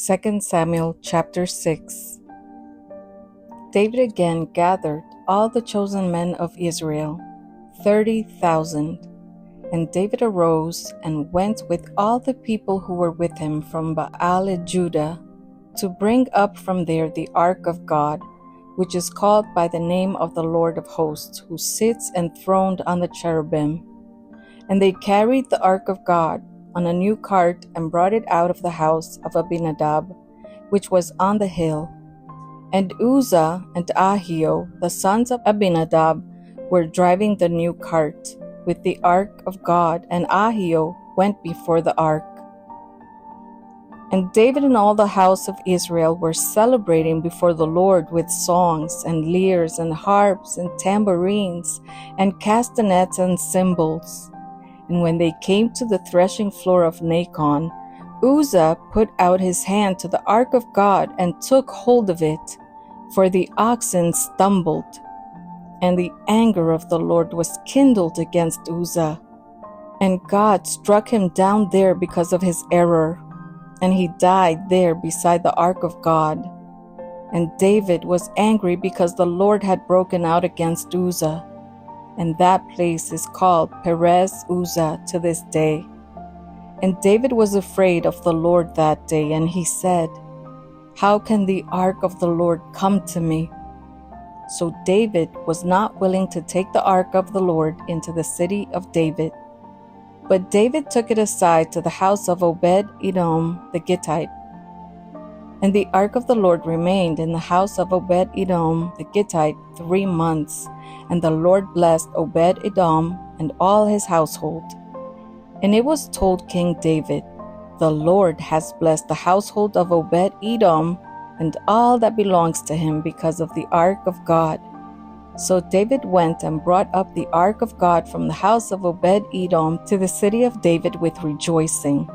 2 Samuel chapter 6. David again gathered all the chosen men of Israel, 30,000. And David arose and went with all the people who were with him from Baal-Judah to bring up from there the ark of God, which is called by the name of the Lord of hosts, who sits enthroned on the cherubim. And they carried the ark of God on a new cart and brought it out of the house of Abinadab, which was on the hill. And Uzzah and Ahio, the sons of Abinadab, were driving the new cart with the ark of God, and Ahio went before the ark. And David and all the house of Israel were celebrating before the Lord with songs and lyres and harps and tambourines and castanets and cymbals. And when they came to the threshing floor of Nacon, Uzzah put out his hand to the ark of God and took hold of it, for the oxen stumbled. And the anger of the Lord was kindled against Uzzah. And God struck him down there because of his error, and he died there beside the ark of God. And David was angry because the Lord had broken out against Uzzah. And that place is called Perez Uzzah to this day. And David was afraid of the Lord that day, and he said, "How can the ark of the Lord come to me?" So David was not willing to take the ark of the Lord into the city of David. But David took it aside to the house of Obed-Edom the Gittite. And the ark of the Lord remained in the house of Obed-Edom the Gittite 3 months, and the Lord blessed Obed-Edom and all his household. And it was told King David, "The Lord has blessed the household of Obed-Edom and all that belongs to him because of the ark of God." So David went and brought up the ark of God from the house of Obed-Edom to the city of David with rejoicing.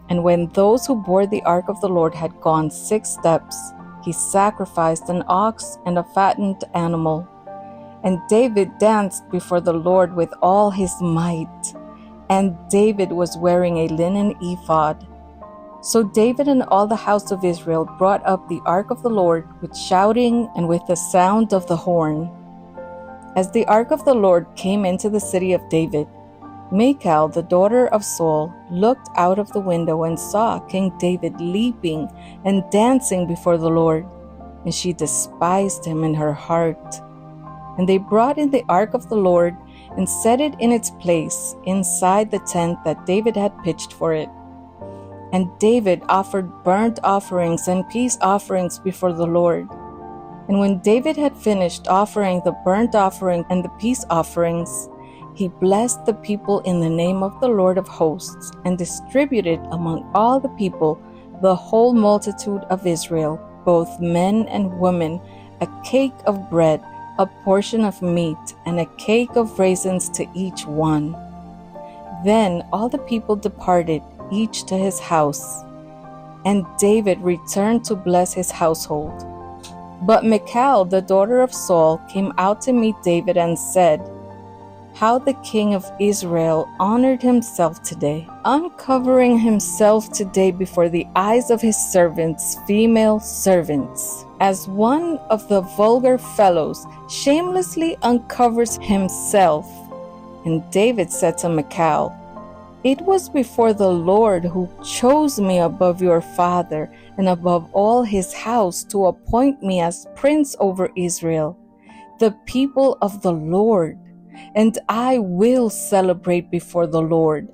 And when those who bore the ark of the Lord had gone 6 steps, he sacrificed an ox and a fattened animal. And David danced before the Lord with all his might. And David was wearing a linen ephod. So David and all the house of Israel brought up the ark of the Lord with shouting and with the sound of the horn. As the ark of the Lord came into the city of David, Michal, the daughter of Saul, looked out of the window and saw King David leaping and dancing before the Lord, and she despised him in her heart. And they brought in the ark of the Lord and set it in its place inside the tent that David had pitched for it. And David offered burnt offerings and peace offerings before the Lord. And when David had finished offering the burnt offering and the peace offerings, he blessed the people in the name of the Lord of hosts, and distributed among all the people, the whole multitude of Israel, both men and women, a cake of bread, a portion of meat, and a cake of raisins to each one. Then all the people departed, each to his house. And David returned to bless his household. But Michal, the daughter of Saul, came out to meet David and said, "How the king of Israel honored himself today, uncovering himself today before the eyes of his servants, female servants, as one of the vulgar fellows shamelessly uncovers himself." And David said to Michal, "It was before the Lord who chose me above your father and above all his house to appoint me as prince over Israel, the people of the Lord. And I will celebrate before the Lord.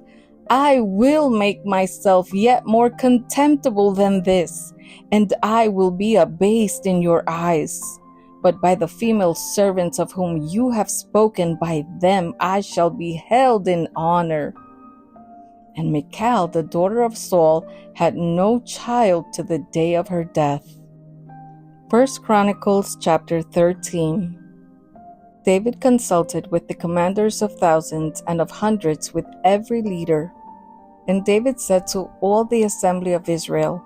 I will make myself yet more contemptible than this, and I will be abased in your eyes. But by the female servants of whom you have spoken, by them I shall be held in honor." And Michal, the daughter of Saul, had no child to the day of her death. 1 Chronicles chapter 13. David consulted with the commanders of thousands and of hundreds, with every leader. And David said to all the assembly of Israel,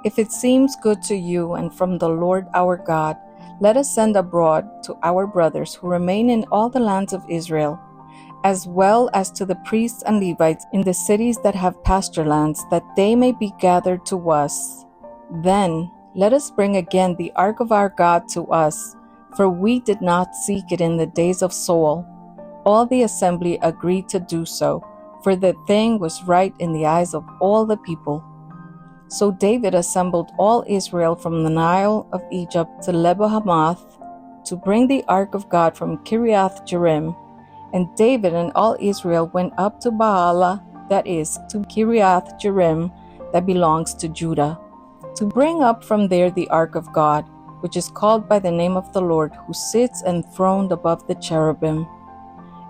"If it seems good to you and from the Lord our God, let us send abroad to our brothers who remain in all the lands of Israel, as well as to the priests and Levites in the cities that have pasture lands, that they may be gathered to us. Then let us bring again the ark of our God to us, for we did not seek it in the days of Saul. All the assembly agreed to do so, for the thing was right in the eyes of all the people. So David assembled all Israel from the Nile of Egypt to Lebo-Hamath to bring the ark of God from Kiriath-Jearim. And David and all Israel went up to Baalah, that is, to Kiriath-Jearim, that belongs to Judah, to bring up from there the ark of God, which is called by the name of the Lord, who sits enthroned above the cherubim.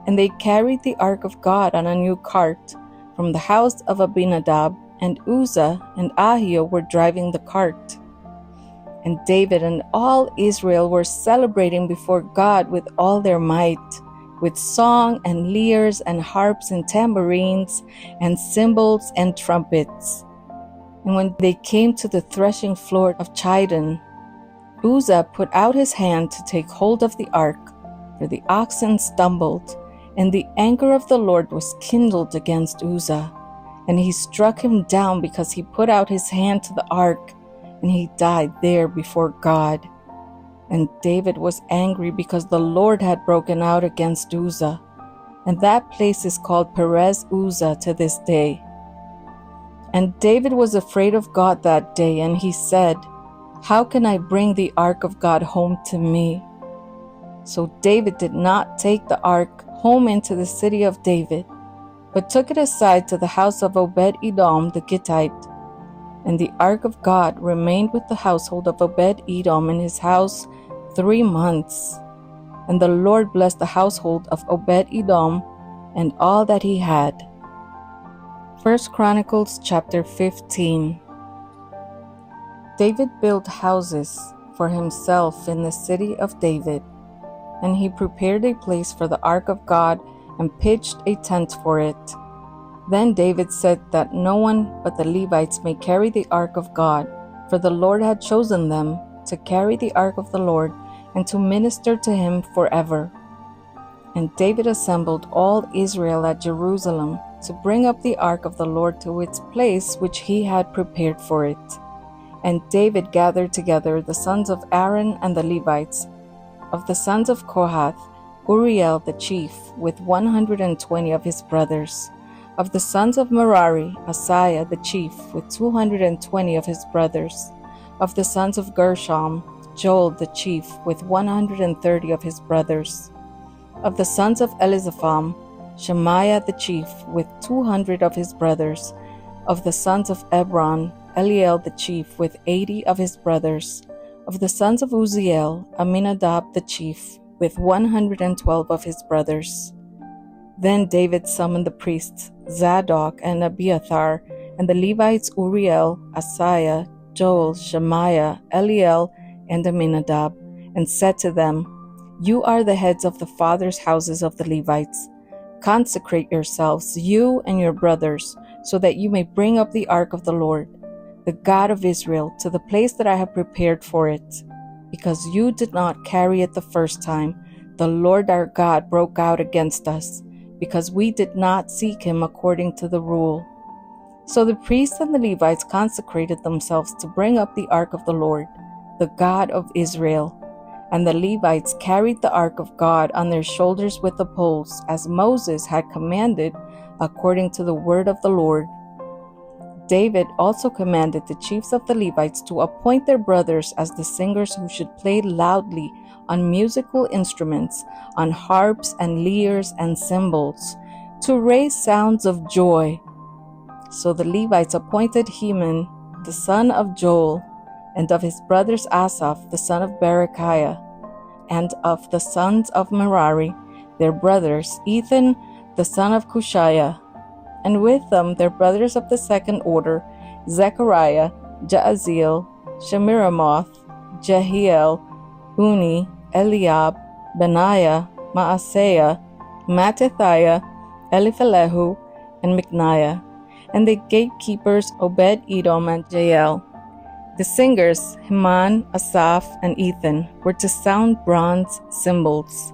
And they carried the ark of God on a new cart from the house of Abinadab, and Uzzah and Ahio were driving the cart. And David and all Israel were celebrating before God with all their might, with song and lyres and harps and tambourines and cymbals and trumpets. And when they came to the threshing floor of Chidon, Uzzah put out his hand to take hold of the ark, for the oxen stumbled, and the anger of the Lord was kindled against Uzzah. And he struck him down because he put out his hand to the ark, and he died there before God. And David was angry because the Lord had broken out against Uzzah. And that place is called Perez Uzzah to this day. And David was afraid of God that day, and he said, "How can I bring the ark of God home to me?" So David did not take the ark home into the city of David, but took it aside to the house of Obed-Edom the Gittite. And the ark of God remained with the household of Obed-Edom in his house 3 months. And the Lord blessed the household of Obed-Edom and all that he had. 1 Chronicles chapter 15. David built houses for himself in the city of David, and he prepared a place for the ark of God and pitched a tent for it. Then David said that no one but the Levites may carry the ark of God, for the Lord had chosen them to carry the ark of the Lord and to minister to him forever. And David assembled all Israel at Jerusalem to bring up the ark of the Lord to its place which he had prepared for it. And David gathered together the sons of Aaron and the Levites. Of the sons of Kohath, Uriel the chief, with 120 of his brothers. Of the sons of Merari, Asaiah the chief, with 220 of his brothers. Of the sons of Gershom, Joel the chief, with 130 of his brothers. Of the sons of Elizapham, Shemaiah the chief, with 200 of his brothers. Of the sons of Ebron, Eliel the chief, with 80 of his brothers. Of the sons of Uzziel, Aminadab the chief, with 112 of his brothers. Then David summoned the priests Zadok and Abiathar, and the Levites Uriel, Asaiah, Joel, Shemaiah, Eliel, and Aminadab, and said to them, "You are the heads of the fathers' houses of the Levites. Consecrate yourselves, you and your brothers, so that you may bring up the ark of the Lord, the God of Israel, to the place that I have prepared for it. Because you did not carry it the first time, the Lord our God broke out against us, because we did not seek him according to the rule." So the priests and the Levites consecrated themselves to bring up the ark of the Lord, the God of Israel. And the Levites carried the ark of God on their shoulders with the poles, as Moses had commanded, according to the word of the Lord. David also commanded the chiefs of the Levites to appoint their brothers as the singers who should play loudly on musical instruments, on harps and lyres and cymbals, to raise sounds of joy. So the Levites appointed Heman, the son of Joel, and of his brothers Asaph, the son of Berechiah, and of the sons of Merari, their brothers, Ethan, the son of Cushiah, and with them their brothers of the second order, Zechariah, Jaaziel, Shemiramoth, Jehiel, Uni, Eliab, Benaiah, Maaseiah, Mattithiah, Eliphelehu, and Micniah, and the gatekeepers Obed-Edom and Jael. The singers, Heman, Asaph, and Ethan, were to sound bronze cymbals.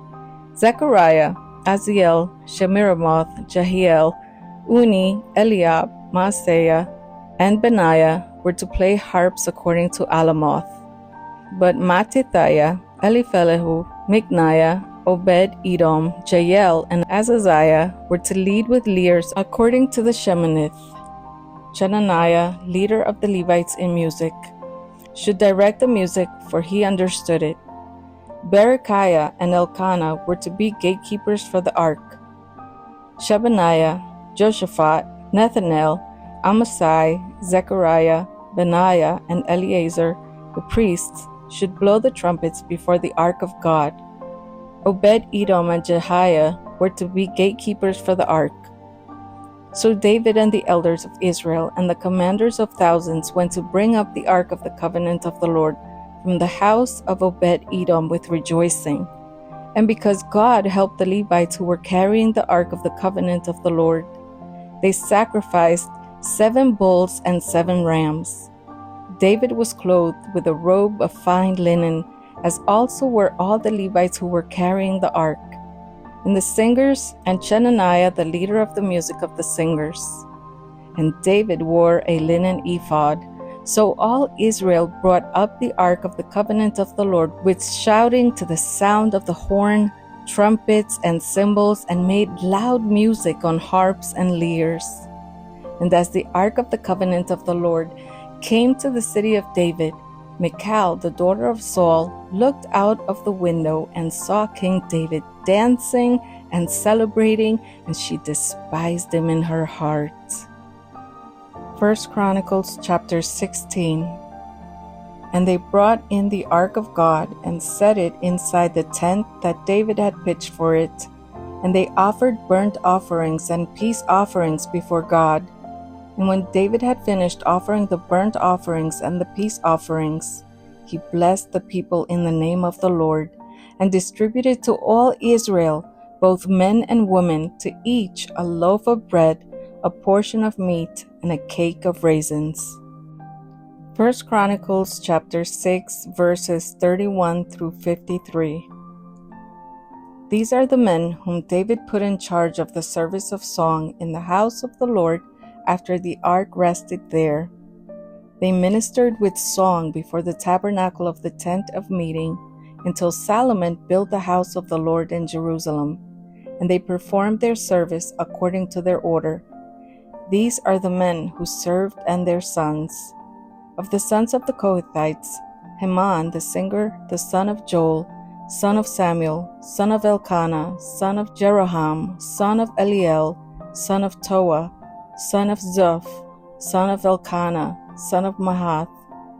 Zechariah, Aziel, Shemiramoth, Jehiel, Uni, Eliab, Maaseiah, and Benaiah were to play harps according to Alamoth. But Mattithiah, Eliphelehu, Mikneiah, Obed-Edom, Jael, and Azaziah were to lead with lyres according to the Sheminith. Chenaniah, leader of the Levites in music, should direct the music, for he understood it. Berechiah and Elkanah were to be gatekeepers for the ark. Shebaniah, Joshaphat, Nethanel, Amasai, Zechariah, Benaiah, and Eleazar, the priests, should blow the trumpets before the ark of God. Obed-Edom and Jehiah were to be gatekeepers for the ark. So David and the elders of Israel and the commanders of thousands went to bring up the ark of the covenant of the Lord from the house of Obed-Edom with rejoicing. And because God helped the Levites who were carrying the ark of the covenant of the Lord, they sacrificed 7 bulls and 7 rams. David was clothed with a robe of fine linen, as also were all the Levites who were carrying the ark, and the singers, and Chenaniah the leader of the music of the singers. And David wore a linen ephod. So all Israel brought up the ark of the covenant of the Lord with shouting to the sound of the horn, trumpets, and cymbals, and made loud music on harps and lyres. And as the ark of the covenant of the Lord came to the city of David, Michal, the daughter of Saul, looked out of the window and saw King David dancing and celebrating, and she despised him in her heart. 1 Chronicles chapter 16. And they brought in the ark of God and set it inside the tent that David had pitched for it. And they offered burnt offerings and peace offerings before God. And when David had finished offering the burnt offerings and the peace offerings, he blessed the people in the name of the Lord, and distributed to all Israel, both men and women, to each a loaf of bread, a portion of meat, and a cake of raisins. 1 Chronicles chapter 6, verses 31 through 53. These are the men whom David put in charge of the service of song in the house of the Lord after the ark rested there. They ministered with song before the tabernacle of the tent of meeting until Solomon built the house of the Lord in Jerusalem, and they performed their service according to their order. These are the men who served and their sons. Of the sons of the Kohathites, Heman the singer, the son of Joel, son of Samuel, son of Elkanah, son of Jeroham, son of Eliel, son of Toah, son of Zuph, son of Elkanah, son of Mahath,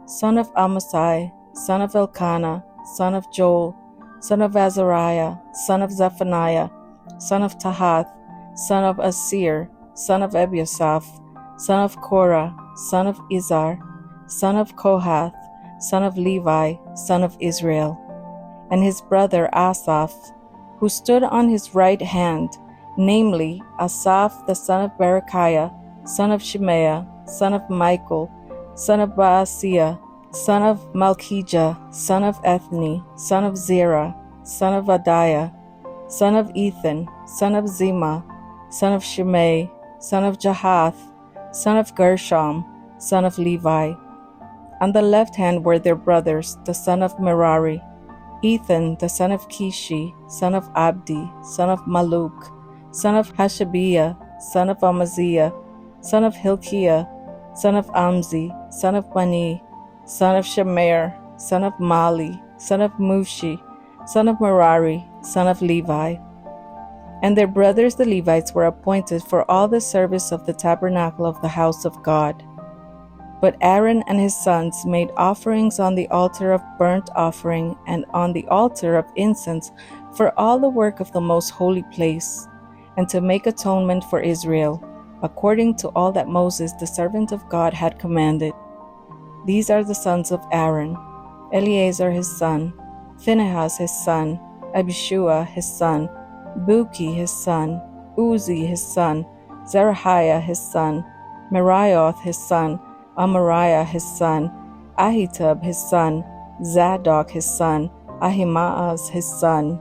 son of Amasai, son of Elkanah, son of Joel, son of Azariah, son of Zephaniah, son of Tahath, son of Asir, son of Ebiasaph, son of Korah, son of Izhar, son of Kohath, son of Levi, son of Israel, and his brother Asaph, who stood on his right hand, namely Asaph the son of Berechiah, son of Shemaiah, son of Michael, son of Baasiah, son of Malchijah, son of Ethni, son of Zerah, son of Adiah, son of Ethan, son of Zimah, son of Shimei, son of Jahath, son of Gershom, son of Levi. On the left hand were their brothers, the son of Merari, Ethan, the son of Kishi, son of Abdi, son of Maluk, son of Hashabiah, son of Amaziah, son of Hilkiah, son of Amzi, son of Bani, son of Shemer, son of Mali, son of Mushi, son of Merari, son of Levi. And their brothers the Levites were appointed for all the service of the tabernacle of the house of God. But Aaron and his sons made offerings on the altar of burnt offering and on the altar of incense for all the work of the most holy place, and to make atonement for Israel, according to all that Moses the servant of God had commanded. These are the sons of Aaron: Eleazar his son, Phinehas his son, Abishua his son, Buki his son, Uzi his son, Zerahiah his son, Merioth his son, Amariah his son, Ahitub his son, Zadok his son, Ahimaaz his son,